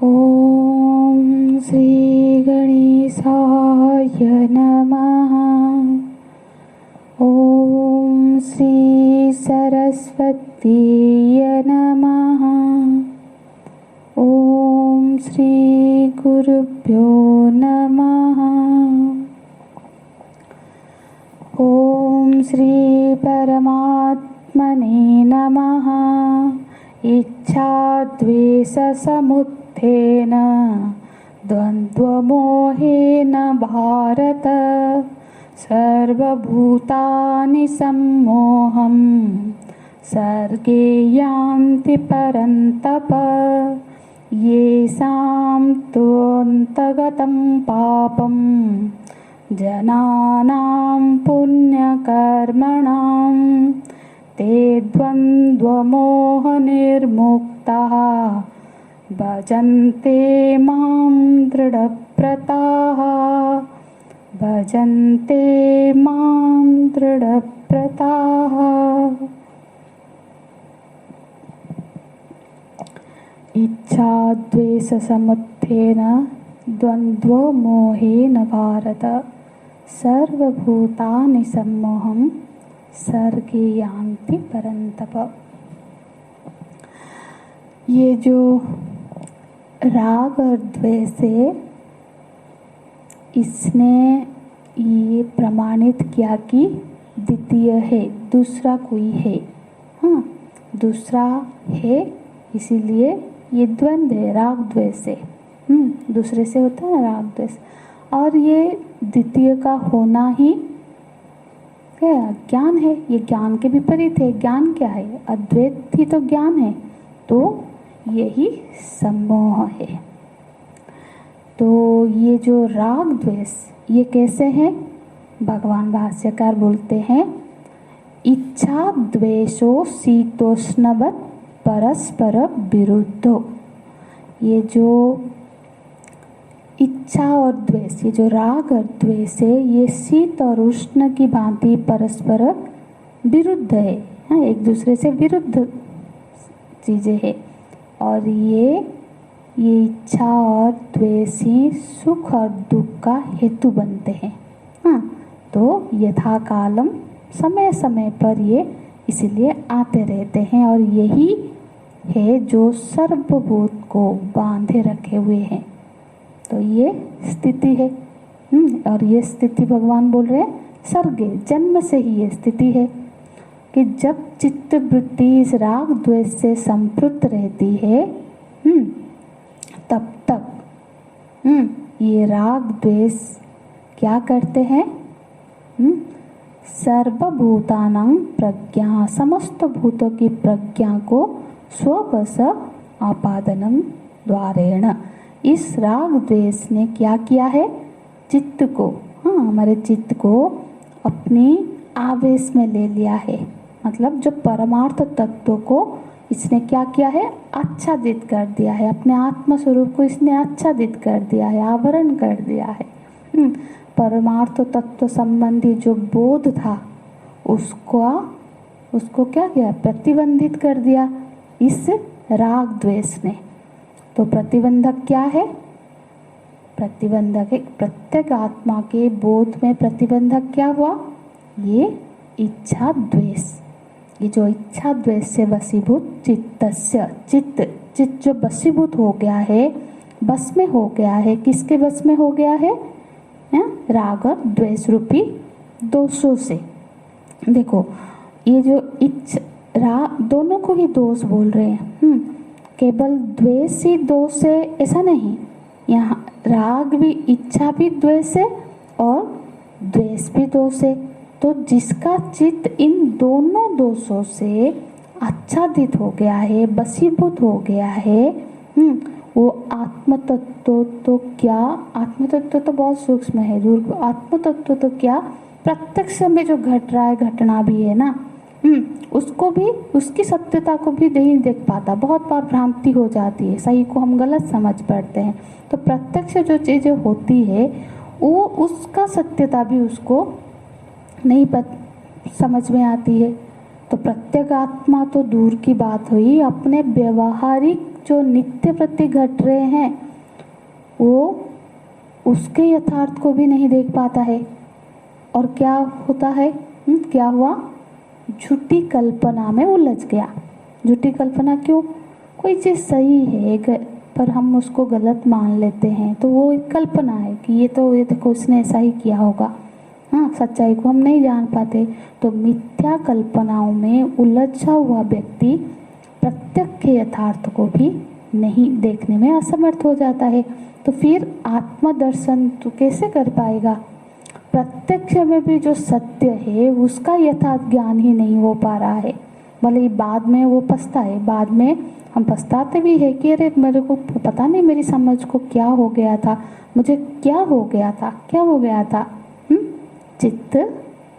ॐ श्री गणेशाय नमः। ॐ श्री सरस्वतीय नमः। ॐ श्री गुरुभ्यो नमः। ॐ श्री परमात्मने नमः। इच्छाद्वेषसमुत्थेन द्वन्द्वमोहेन भारत सर्वभूतानि सम्मोहं सर्गे यान्ति परन्तप। येषां त्वन्तगतं पापं जनानां पुण्यकर्मणां ते द्वन्द्वमोहनिर्मुक्ताः भजन्ते मां दृढव्रताः। भजन्ते मां दृढव्रताः। इच्छाद्वेषसमुत्थेन द्वन्द्वमोहेन भारत सर्वभूतानि सम्मोहं सर्गे यान्ति परन्तप। ये जो राग और द्वेष है, इसने ये प्रमाणित किया कि द्वितीय है, दूसरा कोई है। हाँ, दूसरा है, इसीलिए ये द्वंद्व है, राग द्वेष है। दूसरे से होता है राग द्वेष, और ये द्वितीय का होना ही ज्ञान है। ये ज्ञान के विपरीत है। ज्ञान क्या है? अद्वैत ही तो ज्ञान है, तो यही सम्मोह है। तो ये जो राग द्वेष, ये कैसे हैं? भगवान भाष्यकार बोलते हैं, इच्छा द्वेषो शीतोष्णवत् परस्पर विरुद्धो। ये जो इच्छा और द्वेष, ये जो राग और द्वेष है, ये शीत और उष्ण की भांति परस्पर विरुद्ध है। हाँ, एक दूसरे से विरुद्ध चीज़ें हैं। और ये इच्छा और द्वेष ही सुख और दुख का हेतु बनते हैं। हाँ, तो यथा कालम, समय समय पर ये इसीलिए आते रहते हैं, और यही है जो सर्वभूत को बांधे रखे हुए हैं। तो ये स्थिति है। और ये स्थिति भगवान बोल रहे हैं सर्गे, जन्म से ही ये स्थिति है कि जब चित्त वृत्ति इस राग द्वेष से संपृक्त रहती है, तब तक ये राग द्वेष क्या करते हैं? सर्वभूतानां प्रज्ञा, समस्त भूतों की प्रज्ञा को स्ववश आपादनम द्वारेण, इस राग द्वेष ने क्या किया है? चित्त को, हाँ, हमारे चित्त को अपनी आवेश में ले लिया है। मतलब जो परमार्थ तत्व को इसने क्या किया है? आच्छादित कर दिया है। अपने आत्म स्वरूप को इसने आच्छादित कर दिया है, आवरण कर दिया है। परमार्थ तत्व संबंधी जो बोध था, उसको क्या किया? प्रतिबंधित कर दिया इस राग द्वेष ने। तो प्रतिबंधक क्या है? प्रतिबंधक है प्रत्येक आत्मा के बोध में। प्रतिबंधक क्या हुआ? ये इच्छा द्वेष। ये जो इच्छा द्वेष से वशीभूत चित्त जो वशीभूत हो गया है, बस में हो गया है। किसके बस में हो गया है? राग और द्वेष रूपी दोषों से। देखो, ये जो दोनों को ही दोष बोल रहे हैं। केवल द्वेष ही दोष है ऐसा नहीं, यहाँ राग भी, इच्छा भी द्वेष है और द्वेष भी दोष है। तो जिसका चित्त इन दोनों दोषों से आच्छादित हो गया है, वशीभूत हो गया है, वो आत्म तत्व तो क्या? आत्म तत्व तो बहुत सूक्ष्म है, दूर। आत्म तत्व तो क्या? प्रत्यक्ष में जो घट रहा है, घटना भी है ना, उसको भी, उसकी सत्यता को भी नहीं देख पाता। बहुत बार भ्रांति हो जाती है, सही को हम गलत समझ पड़ते हैं। तो प्रत्यक्ष जो चीज़ें होती है, वो उसका सत्यता भी उसको नहीं समझ में आती है। तो प्रत्येक आत्मा तो दूर की बात हुई, अपने व्यवहारिक जो नित्य प्रति घट रहे हैं वो उसके यथार्थ को भी नहीं देख पाता है। और क्या होता है, क्या हुआ, झूठी कल्पना में उलझ गया। झूठी कल्पना क्यों, कोई चीज़ सही है पर हम उसको गलत मान लेते हैं, तो वो एक कल्पना है कि ये देखो इसने ऐसा ही किया होगा। हाँ, सच्चाई को हम नहीं जान पाते। तो मिथ्या कल्पनाओं में उलझा हुआ व्यक्ति प्रत्यक्ष के यथार्थ को भी नहीं देखने में असमर्थ हो जाता है। तो फिर आत्मदर्शन तो कैसे कर पाएगा। प्रत्यक्ष में भी जो सत्य है उसका यथार्थ ज्ञान ही नहीं हो पा रहा है। भले ही बाद में वो पछताए, बाद में हम पछताते भी है कि अरे मेरे को पता नहीं मेरी समझ को क्या हो गया था, मुझे क्या हो गया था। चित्त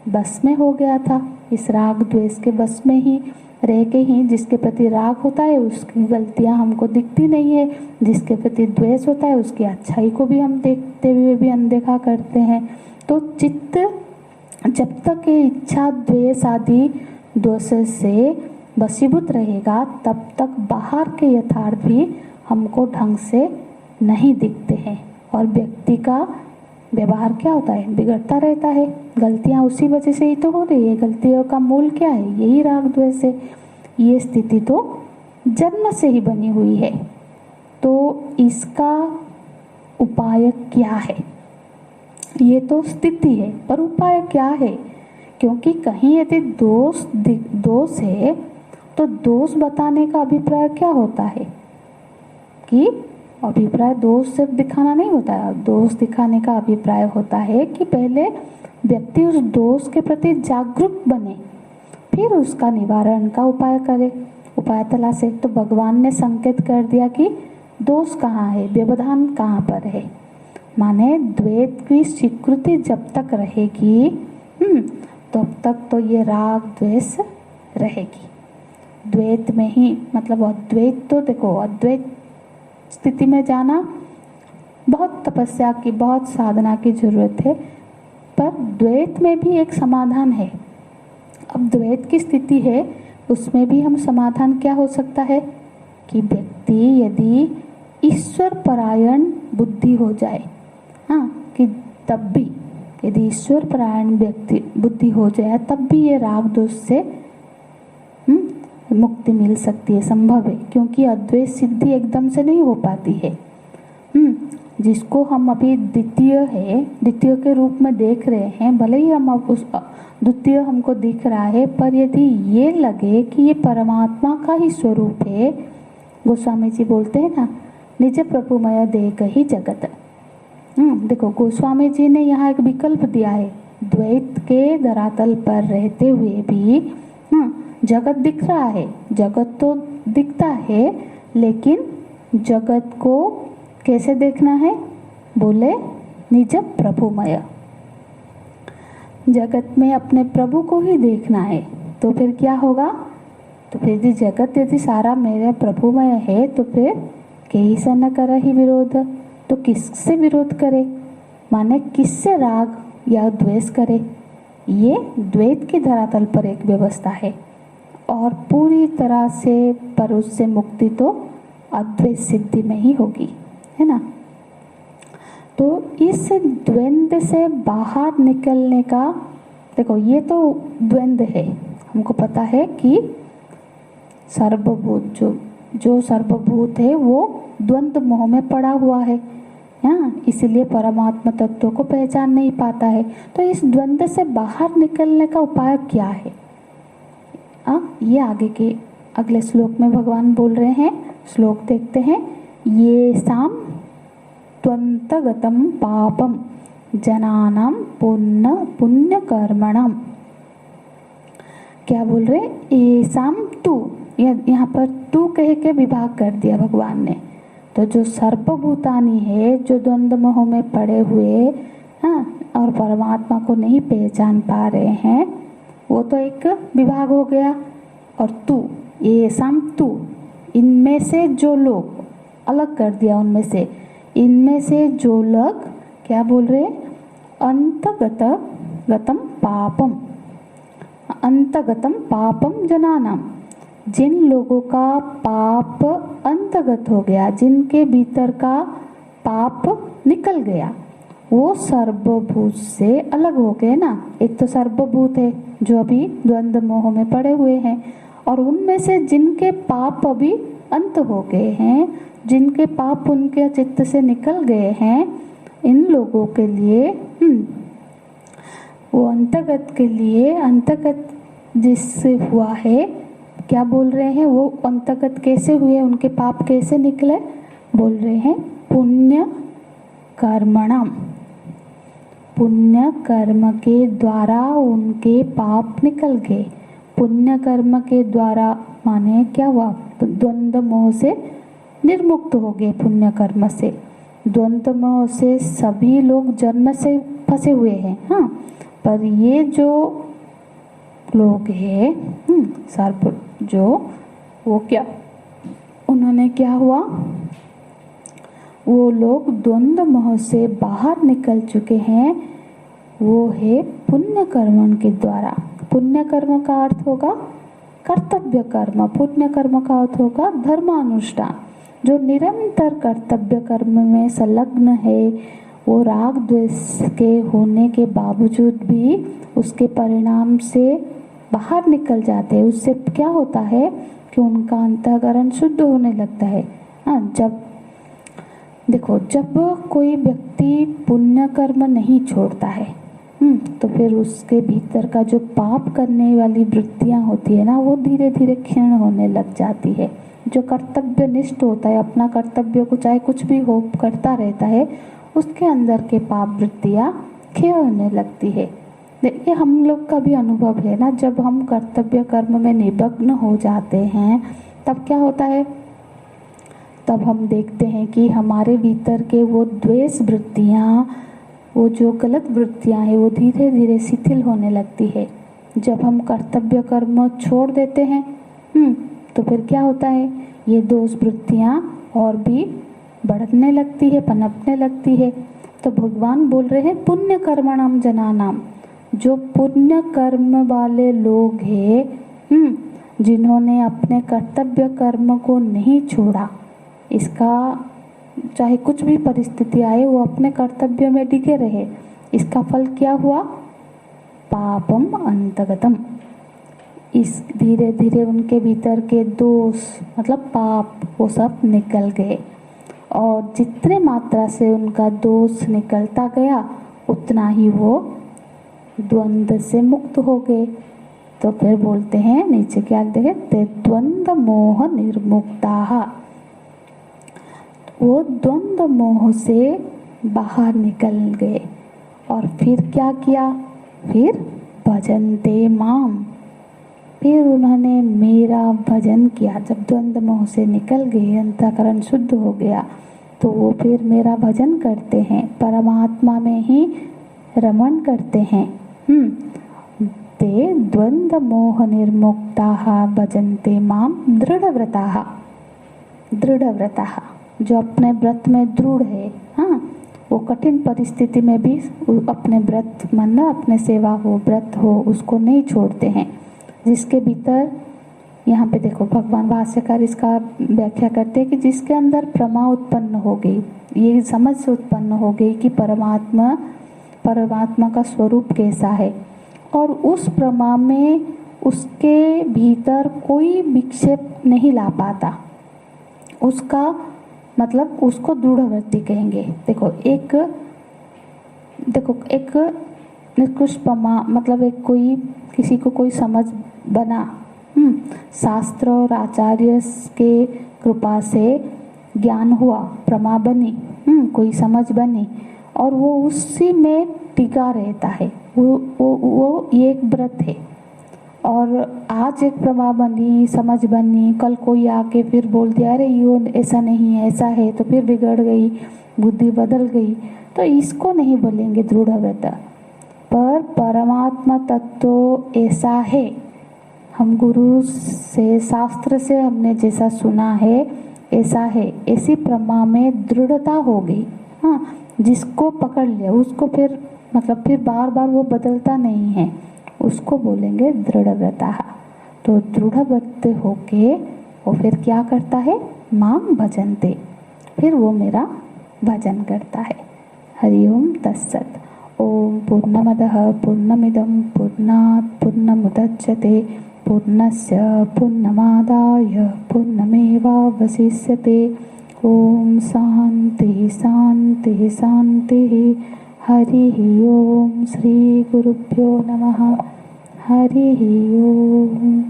बस में हो गया था, इस राग द्वेष के बस में ही रह के ही जिसके प्रति राग होता है उसकी गलतियां हमको दिखती नहीं है, जिसके प्रति द्वेष होता है उसकी अच्छाई को भी हम देखते हुए भी अनदेखा करते हैं। तो चित्त जब तक ये इच्छा द्वेष आदि दोष से वशीभूत रहेगा तब तक बाहर के यथार्थ भी हमको ढंग से नहीं दिखते हैं। और व्यक्ति का व्यवहार क्या होता है, बिगड़ता रहता है। गलतियां उसी वजह से ही तो हो रही है। गलतियों का मूल क्या है, यही राग द्वेष है। ये स्थिति तो जन्म से ही बनी हुई है। तो इसका उपाय क्या है, ये तो स्थिति है, पर उपाय क्या है। क्योंकि कहीं यदि दोष है तो दोष बताने का अभिप्राय क्या होता है कि अभिप्राय दोष सिर्फ दिखाना नहीं होता है। दोष दिखाने का अभिप्राय होता है कि पहले व्यक्ति उस दोष के प्रति जागरूक बने, फिर उसका निवारण का उपाय करे, उपाय तलाशे। तो भगवान ने संकेत कर दिया कि दोष कहाँ है, व्यवधान कहाँ पर है। माने द्वैत की स्वीकृति जब तक रहेगी तब तक तो ये राग द्वेष रहेगी। द्वैत में ही मतलब अद्वैत, तो देखो अद्वैत स्थिति में जाना बहुत तपस्या की, बहुत साधना की जरूरत है, पर द्वैत में भी एक समाधान है। अब द्वैत की स्थिति है उसमें भी हम समाधान क्या हो सकता है कि व्यक्ति यदि ईश्वर परायण बुद्धि हो जाए, हाँ, कि तब भी यदि ईश्वर परायण व्यक्ति बुद्धि हो जाए तब भी ये राग दोष से मुक्ति मिल सकती है, संभव है। क्योंकि अद्वैत सिद्धि एकदम से नहीं हो पाती है। जिसको हम अभी द्वितीय के रूप में देख रहे हैं, भले ही हम अब उस द्वितीय हमको दिख रहा है, पर यदि ये लगे कि ये परमात्मा का ही स्वरूप है, गोस्वामी जी बोलते हैं ना, निज प्रभुमय देह ही जगत। देखो गोस्वामी जी ने यहाँ एक विकल्प दिया है, द्वैत के धरातल पर रहते हुए भी जगत दिख रहा है। जगत तो दिखता है, लेकिन जगत को कैसे देखना है, बोले निज प्रभुमय, जगत में अपने प्रभु को ही देखना है। तो फिर क्या होगा, तो फिर यदि जगत यदि सारा मेरे प्रभुमय है तो फिर कहीं से न करे ही विरोध, तो किससे विरोध करे, माने किससे राग या द्वेष करे। ये द्वैत की धरातल पर एक व्यवस्था है, और पूरी तरह से पर उससे मुक्ति तो अद्वैत सिद्धि में ही होगी, है ना। तो इस द्वंद्व से बाहर निकलने का, देखो ये तो द्वंद्व है, हमको पता है कि सर्वभूत जो सर्वभूत है वो द्वंद्व मोह में पड़ा हुआ है, इसीलिए परमात्मा तत्व को पहचान नहीं पाता है। तो इस द्वंद्व से बाहर निकलने का उपाय क्या है, ये आगे के अगले श्लोक में भगवान बोल रहे हैं। श्लोक देखते हैं। ये साम त्वन्तगतम पापम जनानाम पुण्य कर्मणम। क्या बोल रहे, ये साम तू, यहाँ पर तू कह के विभाग कर दिया भगवान ने। तो जो सर्वभूतानी है, जो द्वंद्व मोह में पड़े हुए और परमात्मा को नहीं पहचान पा रहे हैं, वो तो एक विभाग हो गया। और तू, ये साम तू, इनमें से जो लोग, अलग कर दिया उनमें से, इनमें से जो लोग क्या बोल रहे, अंतगतम पापम जनानाम, जिन लोगों का पाप अंतगत हो गया, जिनके भीतर का पाप निकल गया, वो सर्वभूत से अलग हो गए ना। एक तो सर्वभूत है जो अभी द्वंद्व मोह में पड़े हुए हैं, और उनमें से जिनके पाप अभी अंत हो गए हैं, जिनके पाप उनके चित्त से निकल गए हैं, इन लोगों के लिए वो अंतगत के लिए, अंतगत जिससे हुआ है, क्या बोल रहे हैं, वो अंतगत कैसे हुए, उनके पाप कैसे निकले, बोल रहे हैं पुण्य कर्मणाम, पुण्य कर्म के द्वारा उनके पाप निकल गए। पुण्य कर्म के द्वारा माने क्या हुआ, द्वंद्व मोह से निर्मुक्त हो गए। पुण्य कर्म से, द्वंद्व मोह से सभी लोग जन्म से फंसे हुए हैं, हाँ, पर ये जो लोग हैं सर्प जो, वो क्या, उन्होंने क्या हुआ, वो लोग द्वंद्व मोह से बाहर निकल चुके हैं। वो है पुण्य कर्म के द्वारा। पुण्य कर्म का अर्थ होगा कर्तव्य कर्म, पुण्य कर्म का अर्थ होगा धर्मानुष्ठान। जो निरंतर कर्तव्य कर्म में संलग्न है, वो राग द्वेष के होने के बावजूद भी उसके परिणाम से बाहर निकल जाते हैं। उससे क्या होता है कि उनका अंतःकरण शुद्ध होने लगता है। हाँ, जब देखो, जब कोई व्यक्ति पुण्य कर्म नहीं छोड़ता है तो फिर उसके भीतर का जो पाप करने वाली वृत्तियां होती है ना, वो धीरे धीरे क्षीण होने लग जाती है। जो कर्तव्य निष्ठ होता है, अपना कर्तव्य को चाहे कुछ भी हो करता रहता है, उसके अंदर के पाप वृत्तियां क्षीण होने लगती है। देखिए, हम लोग का भी अनुभव है ना, जब हम कर्तव्य कर्म में निमग्न हो जाते हैं तब क्या होता है, तब हम देखते हैं कि हमारे भीतर के वो द्वेष वृत्तियाँ, वो जो गलत वृत्तियाँ हैं, वो धीरे धीरे शिथिल होने लगती है। जब हम कर्तव्य कर्म छोड़ देते हैं तो फिर क्या होता है, ये दोष वृत्तियाँ और भी बढ़ने लगती है, पनपने लगती है। तो भगवान बोल रहे हैं पुण्य कर्मणाम जनानाम, जो पुण्य कर्म वाले लोग हैं जिन्होंने अपने कर्तव्य कर्म को नहीं छोड़ा, इसका चाहे कुछ भी परिस्थिति आए वो अपने कर्तव्य में टिके रहे, इसका फल क्या हुआ, पापम अंतगतम। इस धीरे धीरे उनके भीतर के दोष मतलब पाप वो सब निकल गए, और जितने मात्रा से उनका दोष निकलता गया उतना ही वो द्वंद्व से मुक्त हो गए। तो फिर बोलते हैं नीचे क्या देखे, ते द्वंद्व मोह निर्मुक्ताः, वो द्वंद्व मोह से बाहर निकल गए। और फिर क्या किया, फिर भजन्ते माम, फिर उन्होंने मेरा भजन किया। जब द्वंद्व मोह से निकल गए, अंतःकरण शुद्ध हो गया, तो वो फिर मेरा भजन करते हैं, परमात्मा में ही रमण करते हैं। ते द्वंद्व मोह निर्मुक्ताः भजन्ते माम दृढ़व्रताः, दृढ़व्रताः जो अपने व्रत में दृढ़ है, हाँ, वो कठिन परिस्थिति में भी अपने व्रत मानना, अपने सेवा हो, व्रत हो, उसको नहीं छोड़ते हैं। जिसके भीतर, यहाँ पे देखो भगवान भाष्यकार इसका व्याख्या करते हैं कि जिसके अंदर प्रमा उत्पन्न हो गई, ये समझ से उत्पन्न हो गई कि परमात्मा का स्वरूप कैसा है, और उस प्रमा में उसके भीतर कोई विक्षेप नहीं ला पाता, उसका मतलब उसको दृढ़वृत्ति कहेंगे। देखो एक निकृष्ट प्रमा मतलब एक कोई किसी को कोई समझ बना, शास्त्र और आचार्य के कृपा से ज्ञान हुआ, प्रमा बनी, कोई समझ बनी, और वो उसी में टिका रहता है, वो ये एक व्रत है। और आज एक प्रमा बनी, समझ बनी, कल कोई आके फिर बोल दिया अरे ये ऐसा नहीं है, ऐसा है, तो फिर बिगड़ गई, बुद्धि बदल गई, तो इसको नहीं बोलेंगे दृढ़ व्रत। पर परमात्मा तत्व ऐसा है, हम गुरु से शास्त्र से हमने जैसा सुना है ऐसा है, ऐसी प्रमा में दृढ़ता हो गई, हाँ, जिसको पकड़ लिया उसको फिर मतलब फिर बार बार वो बदलता नहीं है, उसको बोलेंगे दृढ़व्रताः। तो दृढ़बद्ध होके वो फिर क्या करता है, मां भजन्ते, फिर वो मेरा भजन करता है। हरि ओम तत्सत। ओम पूर्णमदः पूर्णमिदं पूर्णात् पूर्णमुदच्यते पूर्णस्य पूर्णमादाय पूर्णमेवावशिष्यते। ओम शांति शांति शांति। हरि ओम। श्री गुरुभ्यो नमः। हरि ओम।